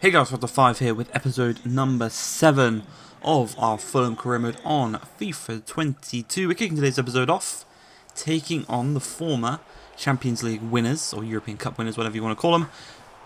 Hey guys, Dr. 5 here with episode number 7 of our Fulham career mode on FIFA 22. We're kicking today's episode off, taking on the former Champions League winners, or European Cup winners, whatever you want to call them,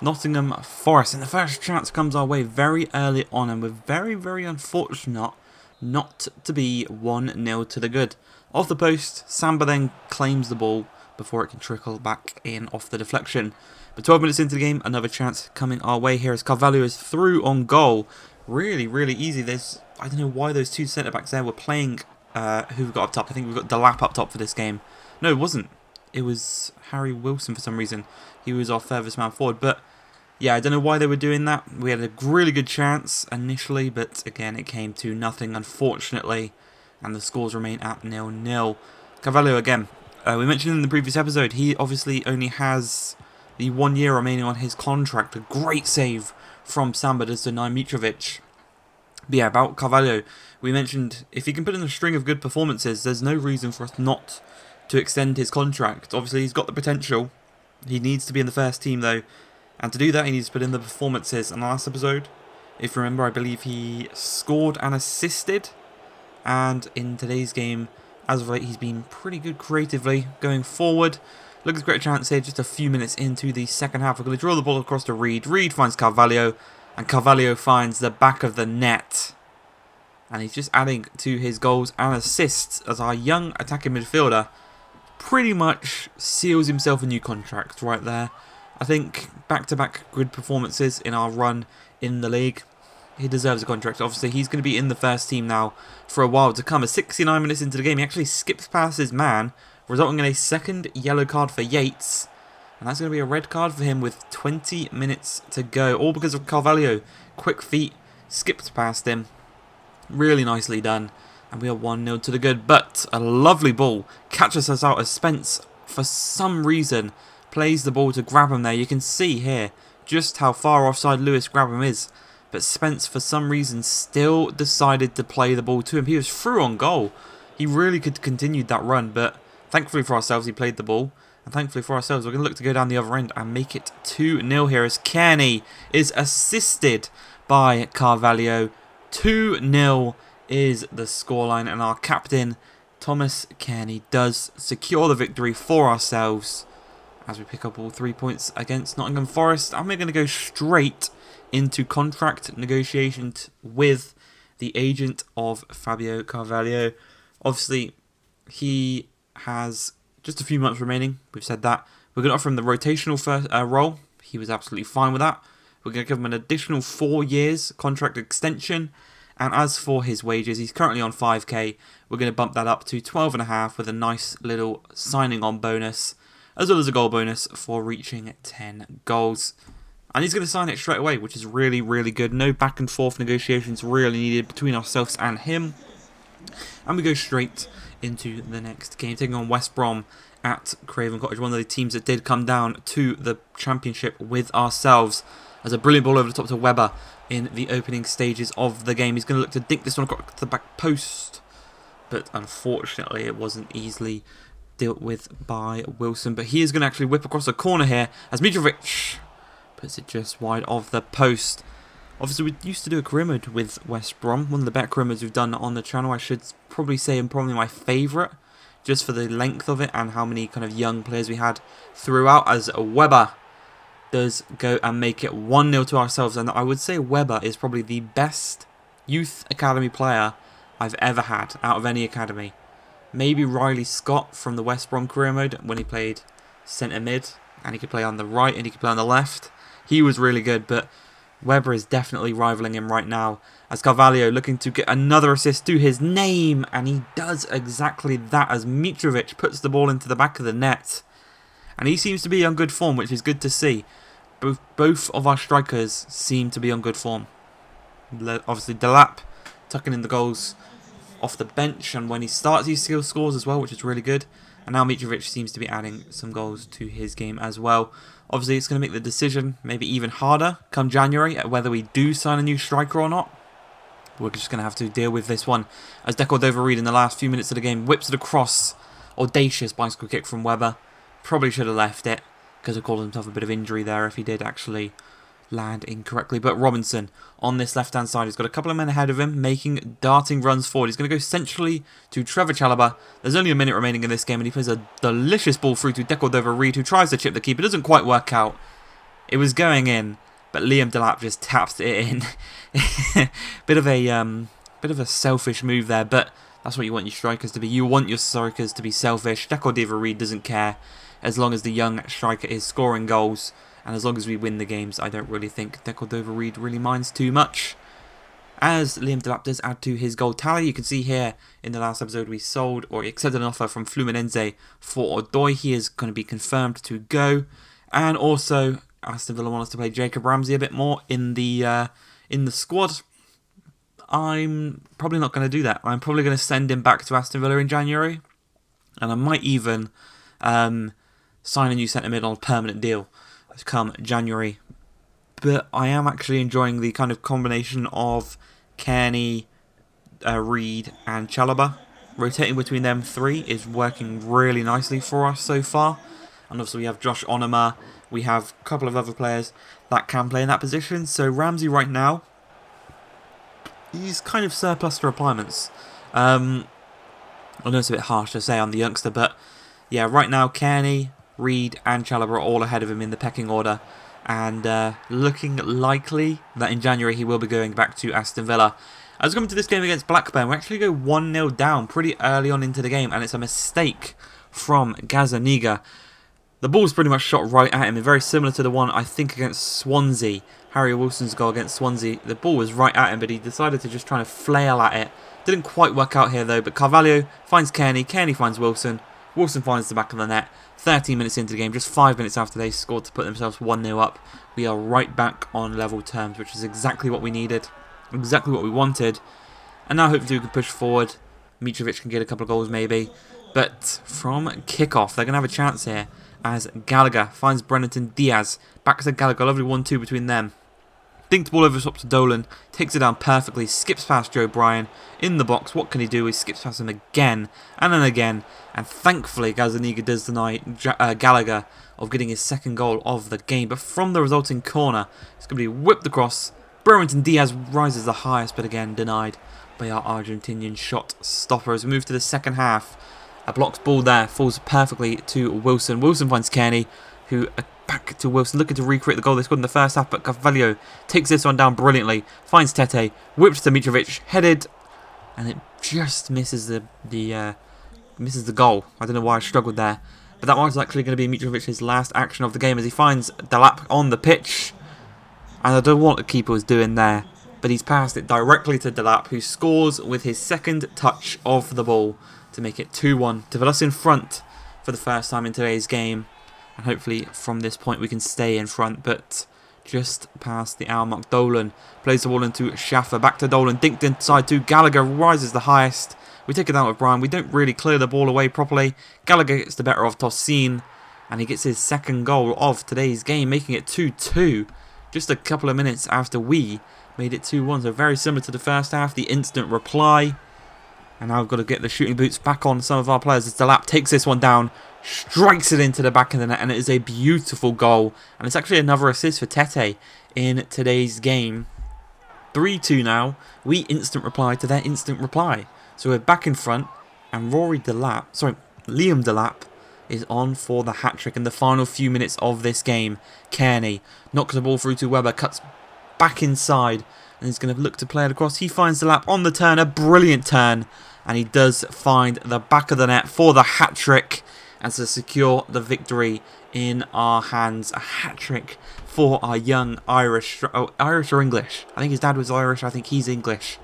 Nottingham Forest. And the first chance comes our way very early on, and we're very unfortunate not to be 1-0 to the good. Off the post, Samba then claims the ball before it can trickle back in off the deflection. But 12 minutes into the game, another chance coming our way here as Carvalho is through on goal. Really easy. I don't know why those two centre-backs there were playing, who we've got up top. I think we've got Delap up top for this game. No, it wasn't. It was Harry Wilson for some reason. He was our furthest man forward. But yeah, I don't know why they were doing that. We had a really good chance initially, but again, it came to nothing, unfortunately. And the scores remain at 0-0. Carvalho again. We mentioned in the previous episode, he obviously only has the 1 year remaining on his contract. A great save from Samba to deny Mitrovic. But yeah, about Carvalho, we mentioned if he can put in a string of good performances, there's no reason for us not to extend his contract. Obviously, he's got the potential. He needs to be in the first team, though. And to do that, he needs to put in the performances. In the last episode, if you remember, I believe he scored and assisted. And in today's game, as of late, he's been pretty good creatively going forward. Looks a great chance here, just a few minutes into the second half. We're going to draw the ball across to Reed. Reed finds Carvalho, and Carvalho finds the back of the net. And he's just adding to his goals and assists as our young attacking midfielder pretty much seals himself a new contract right there. I think back-to-back good performances in our run in the league. He deserves a contract. Obviously, he's going to be in the first team now for a while to come. As 69 minutes into the game, he actually skips past his man, resulting in a second yellow card for Yates. And that's going to be a red card for him with 20 minutes to go. All because of Carvalho. Quick feet, skipped past him. Really nicely done. And we are 1-0 to the good. But a lovely ball catches us out as Spence, for some reason, plays the ball to grab him there. You can see here just how far offside Lewis Grabham is. But Spence, for some reason, still decided to play the ball to him. He was through on goal. He really could have continued that run, but thankfully for ourselves, he played the ball. And thankfully for ourselves, we're going to look to go down the other end and make it 2-0 here as Kearney is assisted by Carvalho. 2-0 is the scoreline, and our captain, Thomas Kearney, does secure the victory for ourselves as we pick up all 3 points against Nottingham Forest. And we're going to go straight into contract negotiations with the agent of Fabio Carvalho. Obviously, he has just a few months remaining. We've said that. We're going to offer him the rotational role. He was absolutely fine with that. We're going to give him an additional 4 years contract extension. And as for his wages, he's currently on 5k. We're going to bump that up to 12.5 with a nice little signing on bonus, as well as a goal bonus for reaching 10 goals. And he's going to sign it straight away, which is really good. No back and forth negotiations really needed between ourselves and him. And we go straight into the next game, taking on West Brom at Craven Cottage, one of the teams that did come down to the championship with ourselves. As a brilliant ball over the top to Weber in the opening stages of the game. He's going to look to dink this one across the back post, but unfortunately it wasn't easily dealt with by Wilson. But he is going to actually whip across the corner here as Mitrovic puts it just wide of the post. Obviously, we used to do a career mode with West Brom. One of the better career modes we've done on the channel. I should probably say, and probably my favourite, just for the length of it and how many kind of young players we had throughout. As Weber does go and make it 1-0 to ourselves. And I would say Weber is probably the best youth academy player I've ever had out of any academy. Maybe Riley Scott from the West Brom career mode when he played centre mid. And he could play on the right and he could play on the left. He was really good, but Weber is definitely rivaling him right now. As Carvalho looking to get another assist to his name. And he does exactly that as Mitrovic puts the ball into the back of the net. And he seems to be on good form, which is good to see. Both of our strikers seem to be on good form. Obviously, Delap tucking in the goals off the bench. And when he starts, he still scores as well, which is really good. And now Mitrovic seems to be adding some goals to his game as well. Obviously, it's going to make the decision maybe even harder come January at whether we do sign a new striker or not. We're just going to have to deal with this one. As Deco Reed in the last few minutes of the game whips it across. Audacious bicycle kick from Weber. Probably should have left it because it caused himself a bit of injury there if he did actually land incorrectly. But Robinson on this left-hand side, he's got a couple of men ahead of him, making darting runs forward. He's going to go centrally to Trevor Chalobah. There's only a minute remaining in this game, and he plays a delicious ball through to Decordova-Reid, who tries to chip the keeper. Doesn't quite work out. It was going in, but Liam Delap just taps it in. bit of a selfish move there, but that's what you want your strikers to be. You want your strikers to be selfish. Decordova-Reid doesn't care as long as the young striker is scoring goals. And as long as we win the games, I don't really think Decordova-Reid really minds too much. As Liam Delap does add to his goal tally, you can see here in the last episode we sold or accepted an offer from Fluminense for Odoi. He is going to be confirmed to go. And also, Aston Villa want us to play Jacob Ramsey a bit more in the squad. I'm probably not going to do that. I'm probably going to send him back to Aston Villa in January. And I might even sign a new centre mid on a permanent deal come January. But I am actually enjoying the kind of combination of Kearney, Reid and Chalobah. Rotating between them three is working really nicely for us so far. And also we have Josh Onoma. We have a couple of other players that can play in that position. So Ramsey right now, he's kind of surplus to requirements. I know it's a bit harsh to say on the youngster, but yeah, right now Kearney, Reid and Chalobah are all ahead of him in the pecking order, and looking likely that in January he will be going back to Aston Villa. As we come to this game against Blackburn, we actually go 1-0 down pretty early on into the game, and it's a mistake from Gazzaniga. The ball's pretty much shot right at him, very similar to the one I think against Swansea. Harry Wilson's goal against Swansea, the ball was right at him, but he decided to just try to flail at it. Didn't quite work out here though, but Carvalho finds Kearney, Kearney finds Wilson, Wilson finds the back of the net. 13 minutes into the game, just 5 minutes after they scored to put themselves 1-0 up, we are right back on level terms, which is exactly what we needed, exactly what we wanted. And now hopefully we can push forward. Mitrovic can get a couple of goals maybe. But from kickoff, they're going to have a chance here as Gallagher finds Brennan Diaz. Back to Gallagher, lovely 1-2 between them. Dinked the ball over the top to Dolan, takes it down perfectly, skips past Joe Bryan in the box. What can he do? He skips past him again and then again, and thankfully Gazzaniga does deny Gallagher of getting his second goal of the game. But from the resulting corner, it's going to be whipped across. Burrington Diaz rises the highest, but again denied by our Argentinian shot stopper. As we move to the second half, a blocked ball there falls perfectly to Wilson. Wilson finds Kearney, who back to Wilson, looking to recreate the goal they scored in the first half, but Carvalho takes this one down brilliantly, finds Tete, whips to Mitrovic, headed, and it just misses the goal. I don't know why I struggled there, but that was actually going to be Mitrovic's last action of the game as he finds Delap on the pitch, and I don't know what the keeper was doing there, but he's passed it directly to Delap, who scores with his second touch of the ball to make it 2-1, to put us in front for the first time in today's game. And hopefully from this point we can stay in front, but just past the hour mark. Dolan plays the ball into Schaffer, back to Dolan, dinked inside to Gallagher, rises the highest. We take it out with Bryan, we don't really clear the ball away properly. Gallagher gets the better of Tosin, and he gets his second goal of today's game, making it 2-2. Just a couple of minutes after we made it 2-1, so very similar to the first half, the instant reply. And now we've got to get the shooting boots back on some of our players as Delap takes this one down, strikes it into the back of the net, and it is a beautiful goal. And it's actually another assist for Tete in today's game. 3-2 now. We instant reply to their instant reply. So we're back in front, and Liam Delap is on for the hat-trick in the final few minutes of this game. Kearney knocks the ball through to Webber, cuts back inside, and he's going to look to play it across. He finds Delap on the turn, a brilliant turn, and he does find the back of the net for the hat-trick and to secure the victory in our hands. A hat-trick for our young Irish or English. I think his dad was Irish, I think he's English.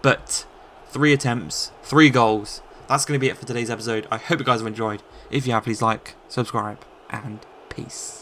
But 3 attempts, 3 goals. That's going to be it for today's episode. I hope you guys have enjoyed. If you have, please like, subscribe, and peace.